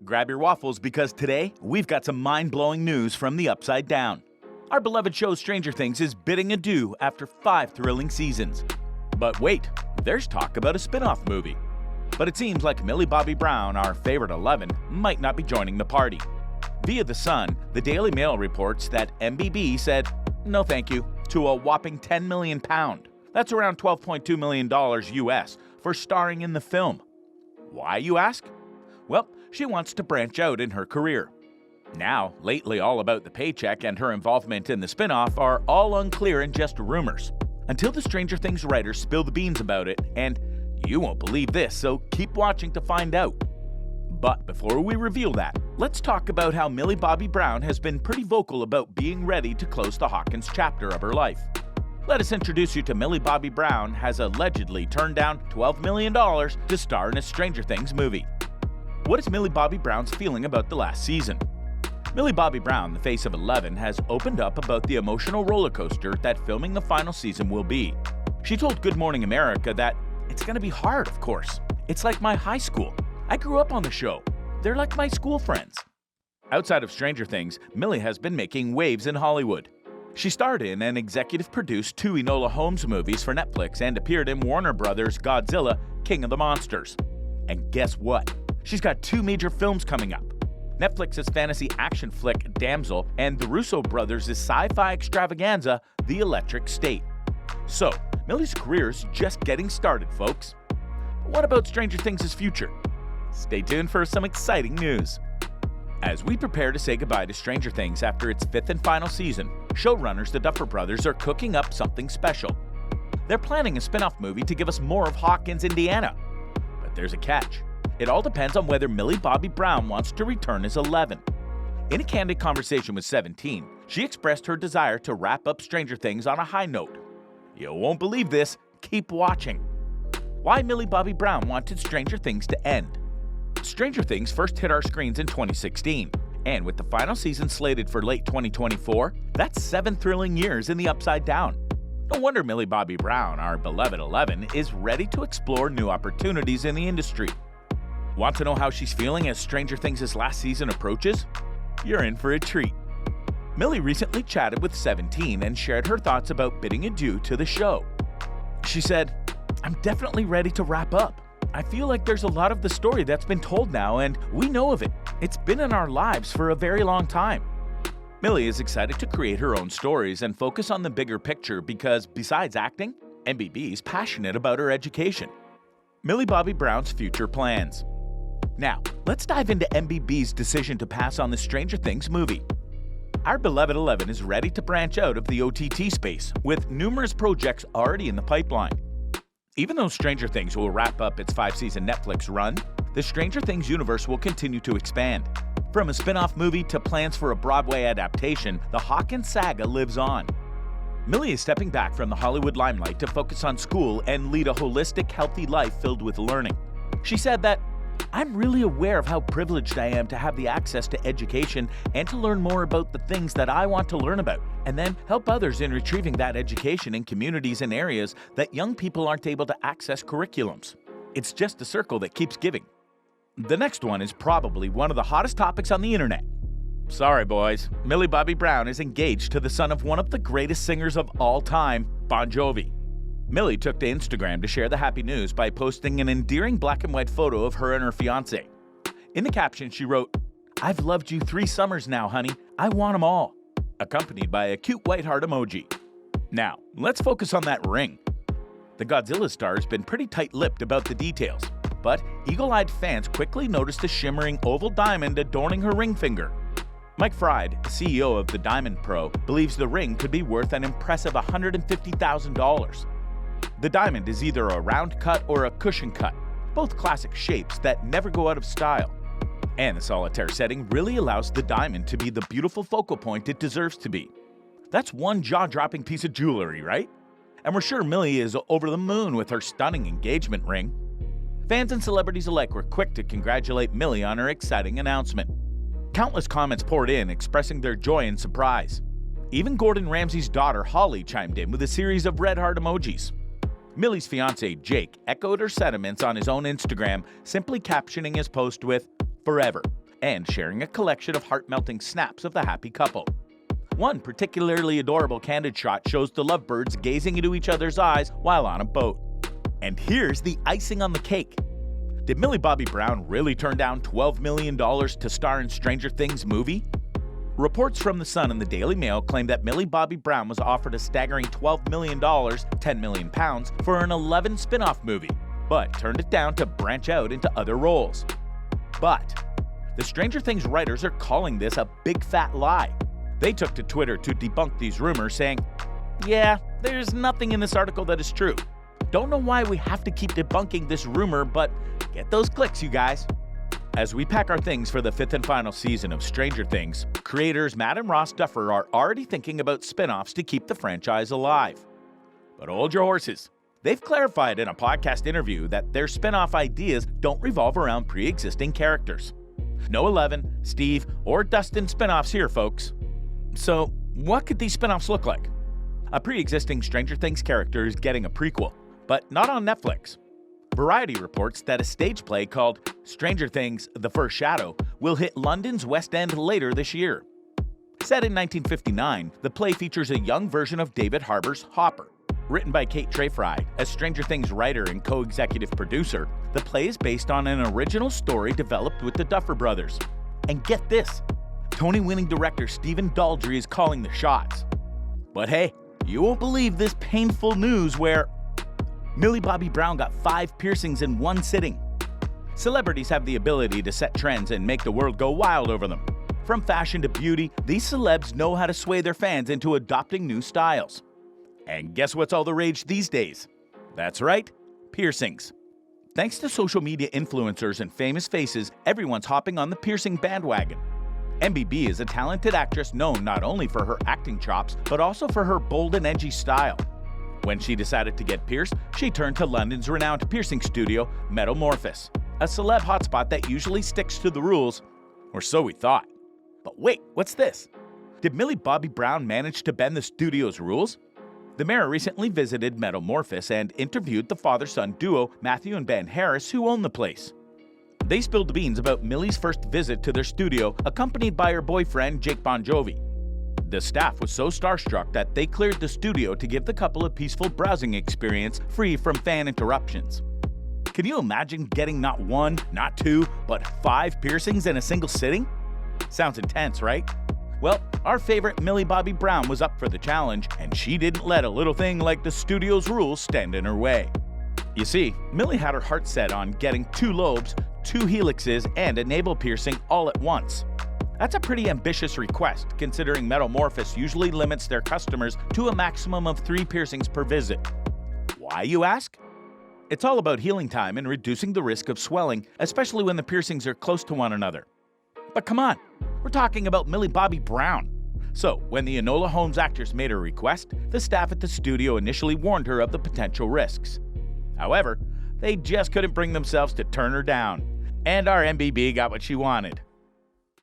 Grab your waffles because today we've got some mind-blowing news from the Upside Down. Our beloved show Stranger Things is bidding adieu after 5 thrilling seasons. But wait, there's talk about a spin-off movie. But it seems like Millie Bobby Brown, our favorite 11, might not be joining the party. Via The Sun, the Daily Mail reports that MBB said, no thank you, to a whopping £10 million. That's around $12.2 million US for starring in the film. Why, you ask? Well, she wants to branch out in her career. Now, lately all about the paycheck and her involvement in the spin-off are all unclear and just rumors. Until the Stranger Things writers spill the beans about it, and you won't believe this, so keep watching to find out. But before we reveal that, let's talk about how Millie Bobby Brown has been pretty vocal about being ready to close the Hawkins chapter of her life. Let us introduce you to Millie Bobby Brown has allegedly turned down $12 million to star in a Stranger Things movie. What is Millie Bobby Brown's feeling about the last season? Millie Bobby Brown, the face of 11, has opened up about the emotional roller coaster that filming the final season will be. She told Good Morning America that it's going to be hard, of course. It's like my high school. I grew up on the show. They're like my school friends. Outside of Stranger Things, Millie has been making waves in Hollywood. She starred in and executive-produced 2 Enola Holmes movies for Netflix and appeared in Warner Brothers' Godzilla, King of the Monsters. And guess what? She's got 2 major films coming up. Netflix's fantasy action flick Damsel and the Russo brothers' sci-fi extravaganza The Electric State. So, Millie's career's just getting started, folks. But what about Stranger Things' future? Stay tuned for some exciting news. As we prepare to say goodbye to Stranger Things after its 5th and final season, showrunners the Duffer Brothers are cooking up something special. They're planning a spin-off movie to give us more of Hawkins, Indiana. But there's a catch. It all depends on whether Millie Bobby Brown wants to return as 11. In a candid conversation with 17, she expressed her desire to wrap up Stranger Things on a high note. You won't believe this. Keep watching. Why Millie Bobby Brown wanted Stranger Things to end. Stranger Things first hit our screens in 2016, and with the final season slated for late 2024, that's 7 thrilling years in the Upside Down. No wonder Millie Bobby Brown, our beloved 11, is ready to explore new opportunities in the industry. Want to know how she's feeling as Stranger Things' last season approaches? You're in for a treat. Millie recently chatted with 17 and shared her thoughts about bidding adieu to the show. She said, I'm definitely ready to wrap up. I feel like there's a lot of the story that's been told now, and we know of it. It's been in our lives for a very long time. Millie is excited to create her own stories and focus on the bigger picture because, besides acting, MBB is passionate about her education. Millie Bobby Brown's future plans. Now, let's dive into MBB's decision to pass on the Stranger Things movie. Our beloved 11 is ready to branch out of the OTT space, with numerous projects already in the pipeline. Even though Stranger Things will wrap up its 5-season Netflix run, the Stranger Things universe will continue to expand. From a spin-off movie to plans for a Broadway adaptation, the Hawkins saga lives on. Millie is stepping back from the Hollywood limelight to focus on school and lead a holistic, healthy life filled with learning. She said that, I'm really aware of how privileged I am to have the access to education and to learn more about the things that I want to learn about, and then help others in retrieving that education in communities and areas that young people aren't able to access curriculums. It's just a circle that keeps giving. The next one is probably one of the hottest topics on the internet. Sorry, boys. Millie Bobby Brown is engaged to the son of one of the greatest singers of all time, Bon Jovi. Millie took to Instagram to share the happy news by posting an endearing black and white photo of her and her fiancé. In the caption, she wrote, I've loved you 3 summers now, honey. I want them all, accompanied by a cute white heart emoji. Now, let's focus on that ring. The Godzilla star has been pretty tight-lipped about the details, but eagle-eyed fans quickly noticed a shimmering oval diamond adorning her ring finger. Mike Fried, CEO of the Diamond Pro, believes the ring could be worth an impressive $150,000. The diamond is either a round cut or a cushion cut, both classic shapes that never go out of style. And the solitaire setting really allows the diamond to be the beautiful focal point it deserves to be. That's one jaw-dropping piece of jewelry, right? And we're sure Millie is over the moon with her stunning engagement ring. Fans and celebrities alike were quick to congratulate Millie on her exciting announcement. Countless comments poured in expressing their joy and surprise. Even Gordon Ramsay's daughter Holly chimed in with a series of red heart emojis. Millie's fiancé Jake echoed her sentiments on his own Instagram, simply captioning his post with, "Forever," and sharing a collection of heart-melting snaps of the happy couple. One particularly adorable candid shot shows the lovebirds gazing into each other's eyes while on a boat. And here's the icing on the cake. Did Millie Bobby Brown really turn down $12 million to star in Stranger Things movie? Reports from The Sun and the Daily Mail claim that Millie Bobby Brown was offered a staggering $12 million, £10 million, for an 11 spin-off movie, but turned it down to branch out into other roles. But the Stranger Things writers are calling this a big fat lie. They took to Twitter to debunk these rumors, saying, "Yeah, there's nothing in this article that is true. Don't know why we have to keep debunking this rumor, but get those clicks, you guys." As we pack our things for the 5th and final season of Stranger Things, creators Matt and Ross Duffer are already thinking about spin-offs to keep the franchise alive. But hold your horses. They've clarified in a podcast interview that their spin-off ideas don't revolve around pre-existing characters. No Eleven, Steve, or Dustin spin-offs here, folks. So, what could these spin-offs look like? A pre-existing Stranger Things character is getting a prequel, but not on Netflix. Variety reports that a stage play called Stranger Things: The First Shadow will hit London's West End later this year. Set in 1959, the play features a young version of David Harbour's Hopper. Written by Kate Treyfry as Stranger Things writer and co-executive producer, the play is based on an original story developed with the Duffer Brothers. And get this, Tony-winning director Stephen Daldry is calling the shots. But hey, you won't believe this painful news where Millie Bobby Brown got 5 piercings in one sitting. Celebrities have the ability to set trends and make the world go wild over them. From fashion to beauty, these celebs know how to sway their fans into adopting new styles. And guess what's all the rage these days? That's right, piercings. Thanks to social media influencers and famous faces, everyone's hopping on the piercing bandwagon. MBB is a talented actress known not only for her acting chops, but also for her bold and edgy style. When she decided to get pierced, she turned to London's renowned piercing studio, Metamorphosis, a celeb hotspot that usually sticks to the rules, or so we thought. But wait, what's this? Did Millie Bobby Brown manage to bend the studio's rules? The Mirror recently visited Metamorphosis and interviewed the father-son duo Matthew and Ben Harris, who own the place. They spilled the beans about Millie's first visit to their studio, accompanied by her boyfriend Jake Bon Jovi. The staff was so starstruck that they cleared the studio to give the couple a peaceful browsing experience free from fan interruptions. Can you imagine getting not 1, not 2, but 5 piercings in a single sitting? Sounds intense, right? Well, our favorite Millie Bobby Brown was up for the challenge, and she didn't let a little thing like the studio's rules stand in her way. You see, Millie had her heart set on getting 2 lobes, 2 helixes, and a navel piercing all at once. That's a pretty ambitious request, considering Metamorphosis usually limits their customers to a maximum of 3 piercings per visit. Why, you ask? It's all about healing time and reducing the risk of swelling, especially when the piercings are close to one another. But come on, we're talking about Millie Bobby Brown. So, when the Enola Holmes actress made her request, the staff at the studio initially warned her of the potential risks. However, they just couldn't bring themselves to turn her down. And our MBB got what she wanted.